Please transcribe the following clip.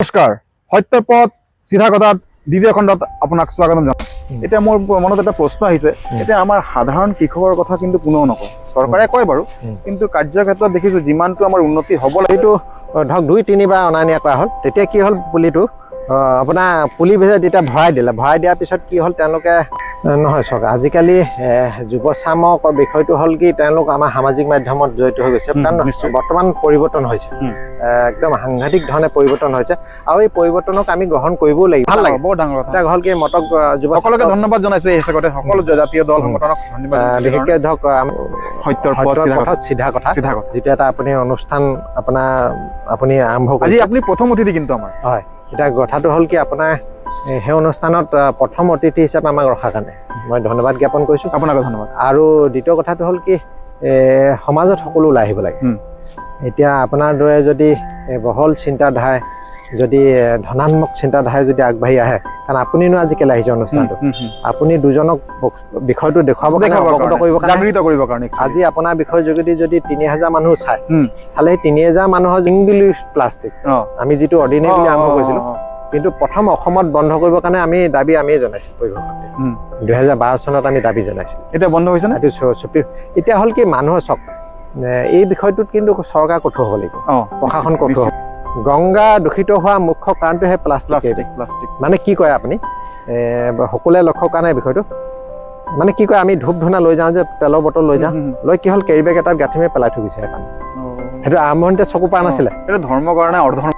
নমস্কাৰ সত্যৰ পথ চিধা কথাত দ্বিতীয় খণ্ডত আপোনাক স্বাগতম জনাওঁ। এতিয়া মোৰ মনত এটা প্ৰশ্ন আহিছে, এতিয়া আমাৰ সাধাৰণ কৃষকৰ কথা কিন্তু কোনেও নকয়, চৰকাৰে কয় বাৰু, কিন্তু কাৰ্যক্ষেত্ৰত দেখিছোঁ যিমানটো আমাৰ উন্নতি হ'ব লাগে পুলিটো ধৰক 2-3 বাৰ অনা নিয়া কৰা হ'ল। তেতিয়া কি হ'ল, পুলিটো আপোনাৰ পুলি ভিতৰত যেতিয়া ভৰাই দিয়াৰ পিছত কি হ'ল, তেওঁলোকে নহয় চাওক আজিকালি যুৱচামৰ বিষয়টো হ'ল কি, তেওঁলোক আমাৰ সামাজিক মাধ্যমত জড়িত হৈ গৈছে, কাৰণ বৰ্তমান পৰিৱৰ্তন হৈছে, একদম সাংঘাতিক ধৰণে পৰিৱৰ্তন হৈছে, আৰু এই পৰিৱৰ্তনক আমি গ্ৰহণ কৰিবও লাগিব। ভাল লাগে, বৰ ডাঙৰ কথা। এতিয়া হ'ল কি, মটক সকলোকে ধন্যবাদ জনাইছোঁ। এই হিচাপতে সকলো জাতীয় দল সংগঠনক ধন্যবাদ, বিশেষকৈ ধৰক সত্যৰ পথত চিধা কথা, যিটো এটা আপুনি অনুষ্ঠান আপুনি আৰম্ভ কৰিছে। আজি আপুনি প্ৰথম অতিথি কিন্তু আমাৰ। হয়, এতিয়া কথাটো হ'ল কি, আপোনাৰ সেই অনুষ্ঠানত প্ৰথম অতিথি হিচাপে আমাক ৰখাৰ কাৰণে মই ধন্যবাদ জ্ঞাপন কৰিছোঁ। আপোনাকে ধন্যবাদ। আৰু দ্বিতীয় কথাটো হ'ল কি, সমাজত সকলো ওলাই আহিব লাগে। এতিয়া আপোনাৰ দৰে যদি বহল চিন্তাধাৰাই, যদি ধনাত্মক চিন্তাধাৰাই যদি আগবাঢ়ি আহে, কাৰণ আপুনিনো আজি কেলৈ আহিছে অনুষ্ঠানটো, আপুনি দুজনক বিষয়টো দেখুৱাবৰ কাৰণে, অৱগত কৰিবৰ কাৰণে, জাগৃত কৰিবৰ কাৰণে। আজি আপোনাৰ বিষয়ৰ যোগেদি যদি 3000 মানুহ চালে, 3000 মানুহৰ জিংবিলি প্লাষ্টিক আমি যিটো অৰ্ডিনেৰী আৰম্ভ কৰিছিলোঁ, কিন্তু প্ৰথম অসমত বন্ধ কৰিবৰ কাৰণে আমি আমিয়ে জনাইছিলোঁ। পৰিৱেশ 2012 চনত আমি দাবী জনাইছিলোঁ। এতিয়া বন্ধ হৈছে নে? এতিয়া হ'ল কি, মানুহৰ চক এই বিষয়টোত কিন্তু চৰকাৰ কঠোৰ হ'ব লাগিব, প্ৰশাসন কঠোৰ হ'ব। গংগা দূষিত হোৱা মুখ্য কাৰণটোহে প্লাষ্টিক। মানে কি কয় আপুনি, সকলোৱে লক্ষ্য কৰা নাই বিষয়টো, মানে কি কয়, আমি ধূপ ধূনা লৈ যাওঁ যে, তেলৰ বটল লৈ যাওঁ, লৈ কি হ'ল, কেৰি বেগ এটাত গাঁঠি মাৰি পেলাই থৈ গৈছে। সেইটো আৰম্ভণিতে চকু পৰা নাছিলে। এইটো ধৰ্মৰ কাৰণে অধৰ্ম।